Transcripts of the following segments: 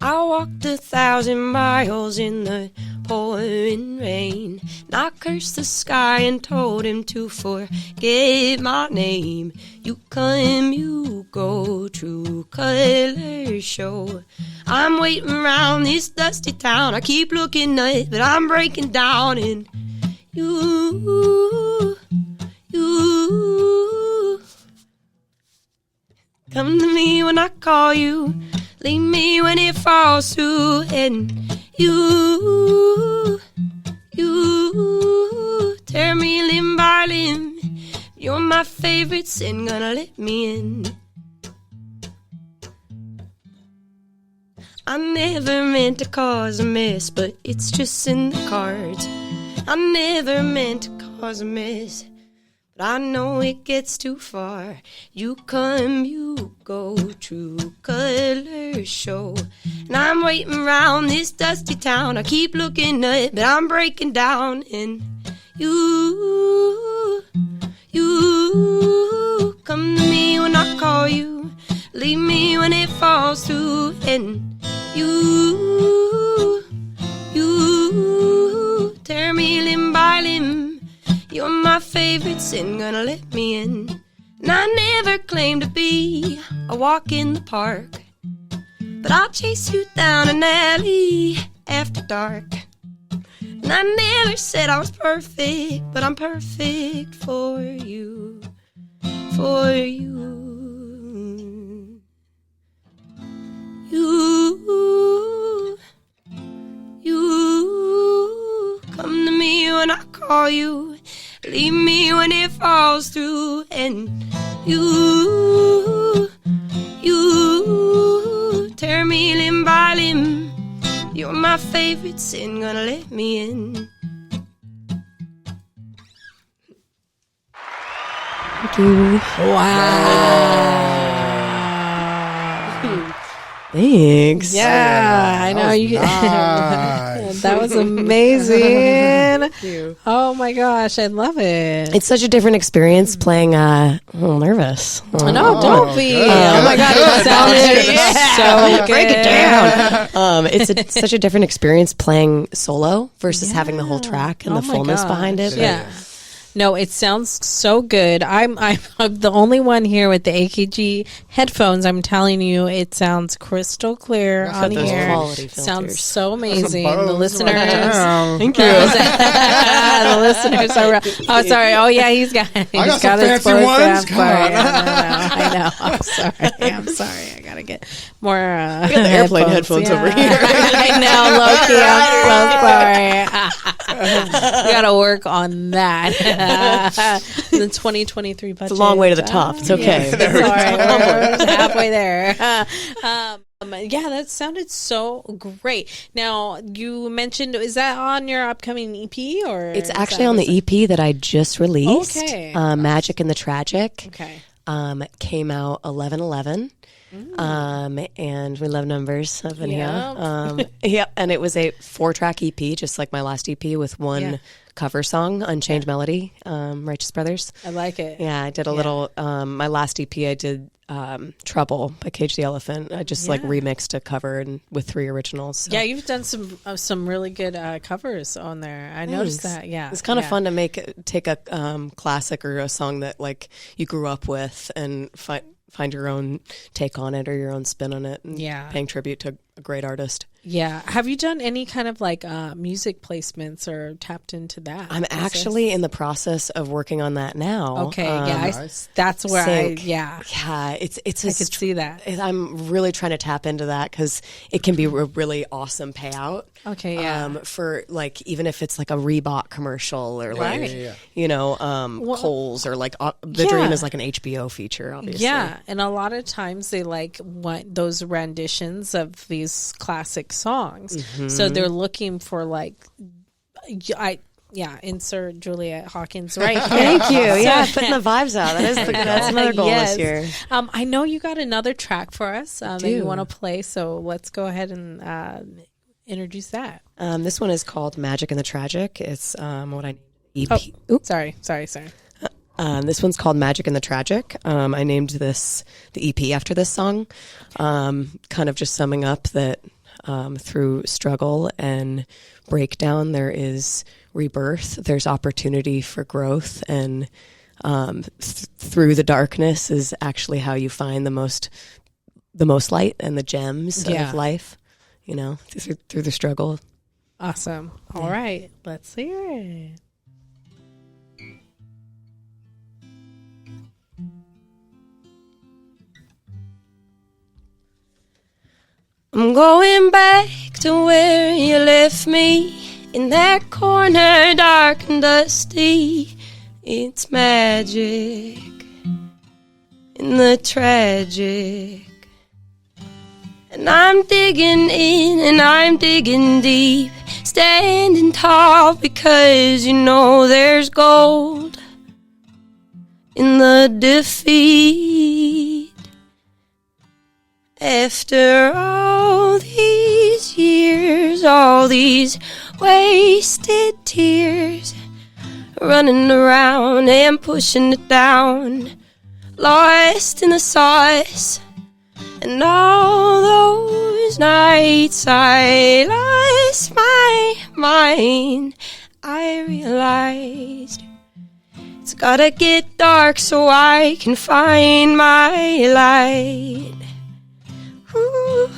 I walked 1,000 miles in the pouring rain, and I cursed the sky and told him to forget my name. You come, you go, true colors show. I'm waiting around this dusty town. I keep looking up, but I'm breaking down. And you come to me when I call you, leave me when it falls through. And you tear me limb by limb. You're my favorite sin, gonna let me in. I never meant to cause a mess, but it's just in the cards. I never meant to cause a mess, but I know it gets too far. You come, you go, true colors show. And I'm waiting around this dusty town. I keep looking up, but I'm breaking down. And you come to me when I call you, leave me when it falls through. And you tear me limb by limb. You're my favorite sin, gonna let me in. And I never claimed to be a walk in the park, but I'll chase you down an alley after dark. And I never said I was perfect, but I'm perfect for you, for you. You come to me when I call you, leave me when it falls through. And you tear me limb by limb. You're my favorite sin, gonna let me in. Thank you. Wow. Thanks. Yeah, I know you. Nice. That was amazing. Thank you. Oh my gosh, I love it. It's such a different experience playing. I'm a little nervous. No, don't be. good. Oh my god, it sounded so good. Break it down. It's such a different experience playing solo versus having the whole track and Oh the my fullness gosh. behind it. Yeah. No, it sounds so good. I'm the only one here with the AKG headphones. I'm telling you, it sounds crystal clear on those here. quality filters. Sounds so amazing. Some The bows listeners, right now. Thank you. the listeners are. Oh, sorry. Oh, yeah, he's got got his some fancy both. ones. I'm sorry. I know. I'm sorry. I gotta get more. I got the airplane headphones over here. I know, low-key. I'm so sorry. We gotta work on that. The 2023 budget. It's a long way to the top. It's okay. Yeah, sorry, we're halfway there. Yeah, that sounded so great. Now, you mentioned, is that on your upcoming EP or? It's actually on the EP that I just released. Okay. Magic and the Tragic. Okay. Came out 11/11. And we love numbers up in here. Yeah, and it was a 4-track EP, just like my last EP, with one cover song, Unchained Melody, Righteous Brothers. I like it. Yeah, I did a little. My last EP, I did Trouble by Cage the Elephant. I just like remixed a cover and with 3 originals. So. Yeah, you've done some really good covers on there. I noticed that. Yeah, it's kind of fun to take a classic or a song that like you grew up with and find your own take on it or your own spin on it. And paying tribute to a great artist. Yeah. Have you done any kind of like music placements or tapped into that? I'm actually in the process of working on that now. Okay. Nice. That's where Yeah, it's I could see that. I'm really trying to tap into that because it can be a really awesome payout. Okay, yeah. For like, even if it's like a Reebok commercial or like, Right. Kohl's or like The Dream is like an HBO feature, obviously. Yeah, and a lot of times they like want those renditions of these classic songs. Mm-hmm. So they're looking for like, insert Juliet Hawkins right here. Thank you. Yeah, putting the vibes out. That's another goal this year. I know you got another track for us that you want to play, so let's go ahead and introduce that. This one is called Magic and the Tragic. It's what I EP. Oh, sorry. This one's called Magic and the Tragic. I named the EP after this song, kind of just summing up that through struggle and breakdown, there is rebirth. There's opportunity for growth, and through the darkness is actually how you find the most light and the gems of life. You know, through the struggle. Awesome. All right, let's hear it. I'm going back to where you left me, in that corner dark and dusty. It's magic in the tragic. And I'm digging in and I'm digging deep, standing tall because you know there's gold in the defeat. After all these years, all these wasted tears, running around and pushing it down, lost in the sauce. And all those nights I lost my mind, I realized it's gotta get dark so I can find my light. Ooh,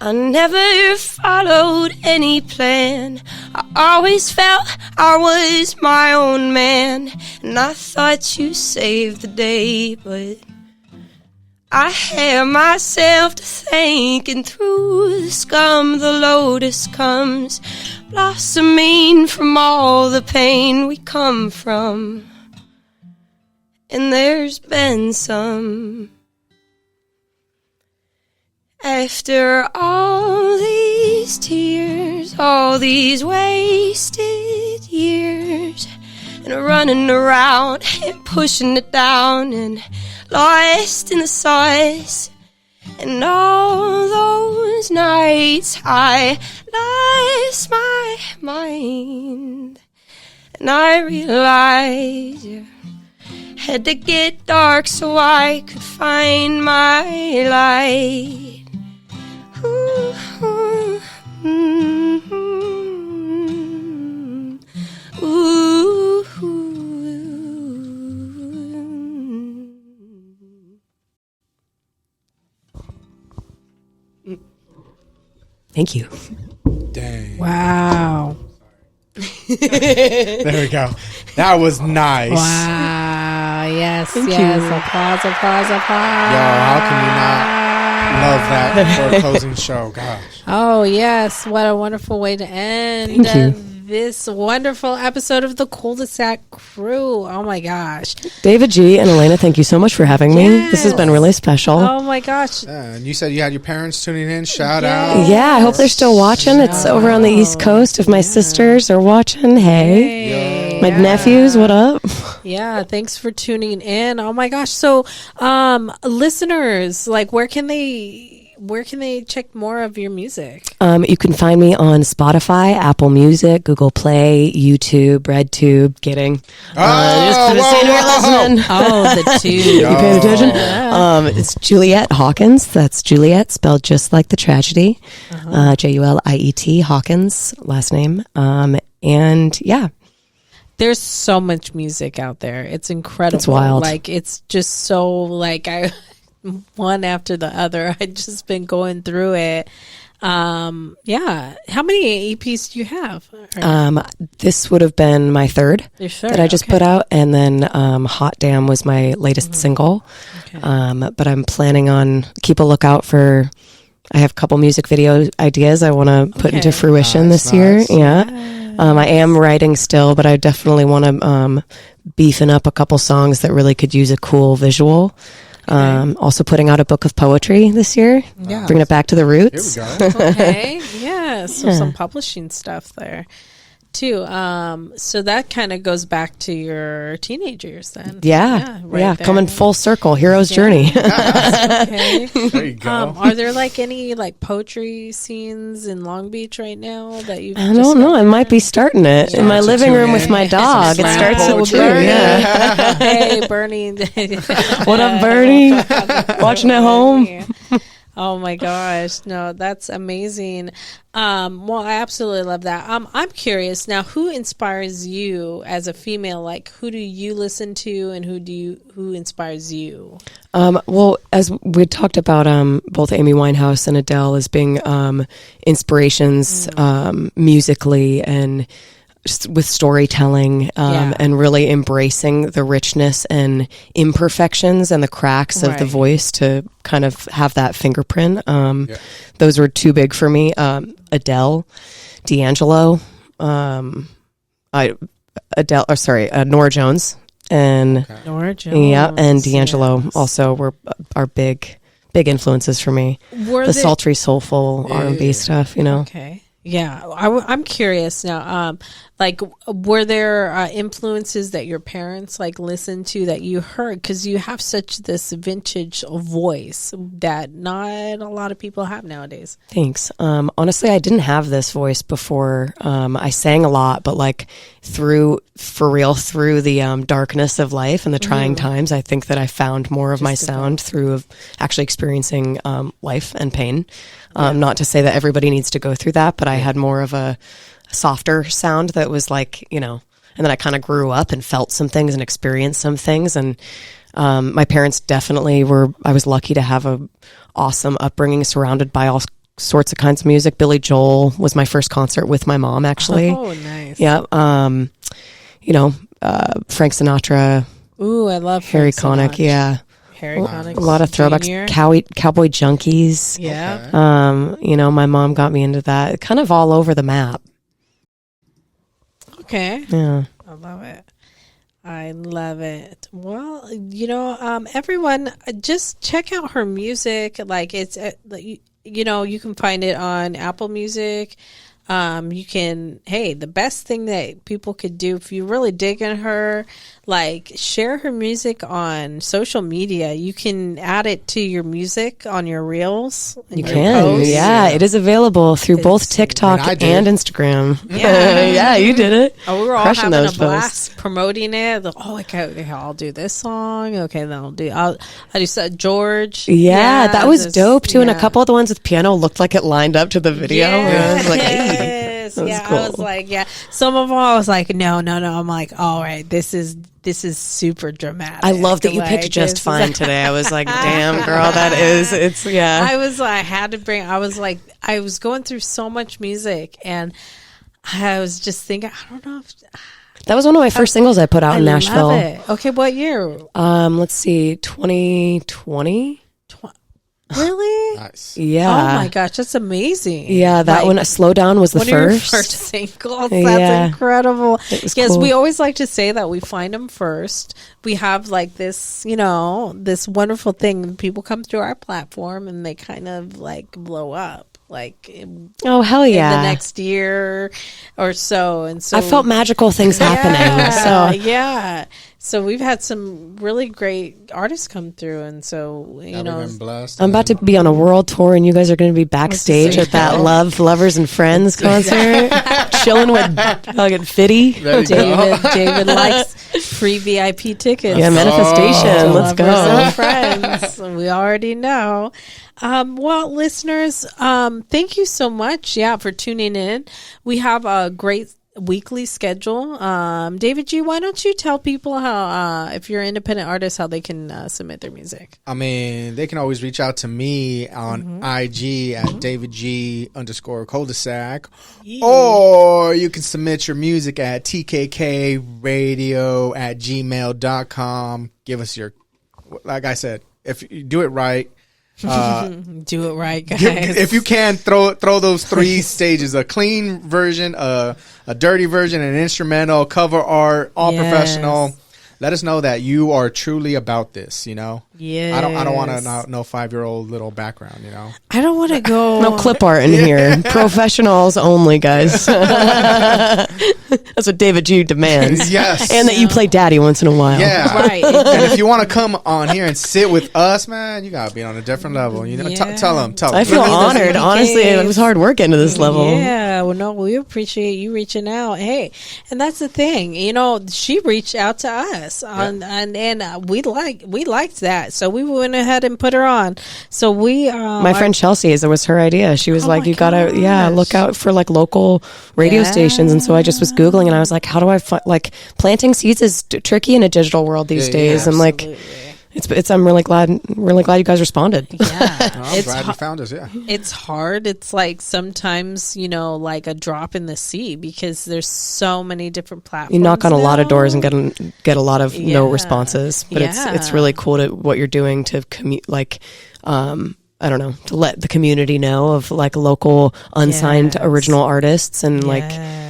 I never followed any plan. I always felt I was my own man, and I thought you saved the day, but I have myself to thank, and through the scum the lotus comes, blossoming from all the pain we come from. And there's been some. After all these tears, all these wasted years, and running around and pushing it down and lost in the sauce, and all those nights I lost my mind, and I realized it had to get dark so I could find my light. Ooh, ooh, ooh, Thank you. Dang. Wow. There we go. That was nice. Wow. Yes. Thank yes. you. Applause. Yo, how can you not love that for a closing show? Gosh. Oh, yes. What a wonderful way to end Thank you. this wonderful episode of the Kuldesac Krew. Oh, my gosh. David G and Elena, thank you so much for having me. This has been really special. Oh, my gosh. And you said you had your parents tuning in. Shout out. Yeah, I hope they're still watching. It's over on the East Coast. If my sisters are watching, hey. My nephews, what up? Yeah, thanks for tuning in. Oh my gosh. So, listeners, like where can they check more of your music? You can find me on Spotify, Apple Music, Google Play, YouTube, RedTube. Kidding. Listening. Oh, the two. You paying attention? It's Juliet Hawkins. That's Juliet spelled just like the tragedy. Juliet Hawkins, last name. And yeah. There's so much music out there. It's incredible. It's wild. Like it's just so like one after the other. I've just been going through it. Yeah. How many EPs do you have? This would have been my third that I just put out, and then Hot Damn was my latest single. Okay. But I'm planning on keep a lookout for. I have a couple music video ideas I want to put into fruition this year. Yeah. I am writing still, but I definitely want to beefing up a couple songs that really could use a cool visual. Okay. Also putting out a book of poetry this year. Yeah. Bringing it back to the roots. Here we go. Okay. Yeah. So some publishing stuff there. too. So that kind of goes back to your teenage years then. Yeah. Right there. Coming full circle, hero's journey. Okay. There you go. Are there like any like poetry scenes in Long Beach right now that you? I don't know. I might be starting it in my living room with my dog. It starts at 2. Yeah. Hey, Bernie. What up, Bernie? Watching at home. Oh my gosh. No, that's amazing. Well, I absolutely love that. I'm curious now, who inspires you as a female? Like, who do you listen to and who inspires you? Well, as we talked about, both Amy Winehouse and Adele as being, inspirations, musically and with storytelling, and really embracing the richness and imperfections and the cracks of the voice to kind of have that fingerprint. Those were too big for me. Adele, D'Angelo, Nora Jones, and Nora Jones, and D'Angelo also were are big influences for me. The sultry, soulful R&B stuff, Okay. Yeah, I'm curious now. Like, were there influences that your parents like listened to that you heard? Because you have such this vintage voice that not a lot of people have nowadays. Thanks. Honestly, I didn't have this voice before. I sang a lot, but like through the darkness of life and the trying times, I think that I found more of my sound through actually experiencing life and pain. Not to say that everybody needs to go through that, but I had more of a softer sound that was like, and then I kind of grew up and felt some things and experienced some things. And my parents definitely I was lucky to have a awesome upbringing surrounded by all sorts of kinds of music. Billy Joel was my first concert with my mom, actually. Oh, nice. Yeah. Frank Sinatra. Ooh, I love Harry Frank Connick. Sinatra. Yeah. Harry Connick. A lot of throwbacks. Jr. Cowboy Junkies. Yeah. My mom got me into that. Kind of all over the map. Okay. Yeah. I love it. Well, everyone, just check out her music. Like, it's, you can find it on Apple Music. The best thing that people could do if you really dig in her, like, share her music on social media. You can add it to your music on your reels. You can. Yeah, it is available through both TikTok and Instagram. Yeah. You did it. Oh, we were all Crushing having a those blast promoting it. Okay, I'll do this song. Okay, then I'll do George. Yeah, that was dope too. And a couple of the ones with piano looked like it lined up to the video. Yeah. I was like, hey. Cool. I was like, some of them I was like, no. I'm like, all right, this is super dramatic. I love that you picked Just Fine today. I was like, damn, girl, I was going through so much music and I was just thinking, I don't know if that was one of my first singles I put out in Nashville. Love it. Okay, what year? Let's see, 2020. Really? Nice. Yeah. Oh my gosh, that's amazing. Yeah, that one, Slow Down, was the one first. Of your first singles. That's incredible. Yes, cool. We always like to say that we find them first. We have like this, this wonderful thing. People come through our platform and they kind of like blow up. Like, oh hell yeah, in the next year or so. And so I felt magical things happening. So we've had some really great artists come through, and so we've been blessed. I'm about to be on a world tour, and you guys are going to be backstage at that Lovers and Friends concert, chilling with fucking Fitty. David likes free VIP tickets. Yeah, manifestation. Let's go. Lovers and Friends. We already know. Well, listeners, thank you so much, for tuning in. We have a great weekly schedule. David G, why don't you tell people how, if you're an independent artist, how they can submit their music? I mean, they can always reach out to me on IG at David G _Kuldesac, or you can submit your music at tkkradio@gmail.com. Give us your, like I said, if you do it right. Do it right, guys. If you can, throw those 3 stages: a clean version, a dirty version, an instrumental, cover art, all professional. Let us know that you are truly about this, Yeah. I don't want to know 5-year-old little background, you know. I don't want to go. No clip art in here. Professionals only, guys. That's what David G demands. Yes. And that you play daddy once in a while. Yeah. Right. And if you want to come on here and sit with us, man, you got to be on a different level. You know, Yeah. tell them. I feel honored. Honestly, it was hard work getting to this level. Yeah, well, no, we appreciate you reaching out. Hey, and that's the thing, you know, she reached out to us, and we liked that, so we went ahead and put her on. So we, my friend Chelsea, it was her idea. She was Oh like, my "You gotta, gosh. look out for like local radio stations." And so I just was googling, and I was like, "How do I like planting seeds is tricky in a digital world these days?" And like. I'm really glad you guys responded. Yeah. I'm glad you found us. Yeah, It's hard. It's like sometimes, you know, like a drop in the sea because there's so many different platforms. You knock on a lot of now. doors and get a lot of no responses, but Yeah. it's really cool to what you're doing to I don't know, to let the community know of like local unsigned Yes. original artists and like Yes.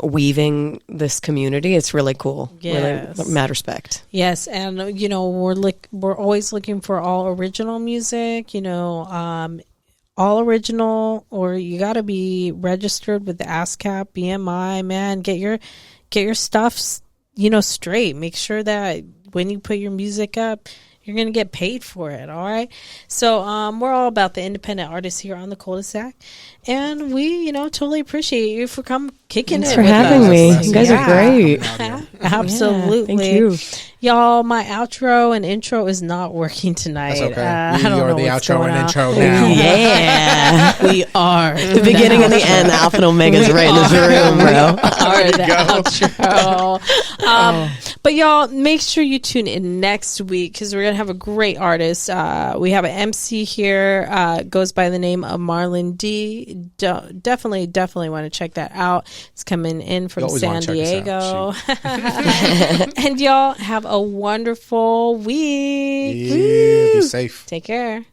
weaving this community. It's really cool. Yes. Really mad respect. Yes, and you know we're always looking for all original music. You know, all original, or you got to be registered with the ASCAP, BMI. Man, get your stuff, you know, straight. Make sure that when you put your music up, you're going to get paid for it. All right. So we're all about the independent artists here on the Kuldesac. And we, you know, totally appreciate you for kicking Thanks it for with having us. me. You guys are great. Absolutely. Yeah, thank you. Y'all, my outro and intro is not working tonight. That's okay. I don't You're know the what's outro going and on. intro now. Yeah, we are. The beginning and the end, the Alpha and Omega is right in this room, bro. Are the outro. But y'all, make sure you tune in next week because we're gonna have a great artist. We have an MC here, goes by the name of Marlon D. Definitely want to check that out. It's coming in from San Diego. And y'all have a wonderful week. Yeah, be Woo. safe. Take care.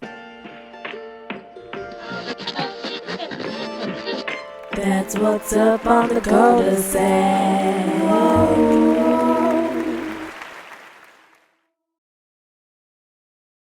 That's what's up on the cul-de-sac.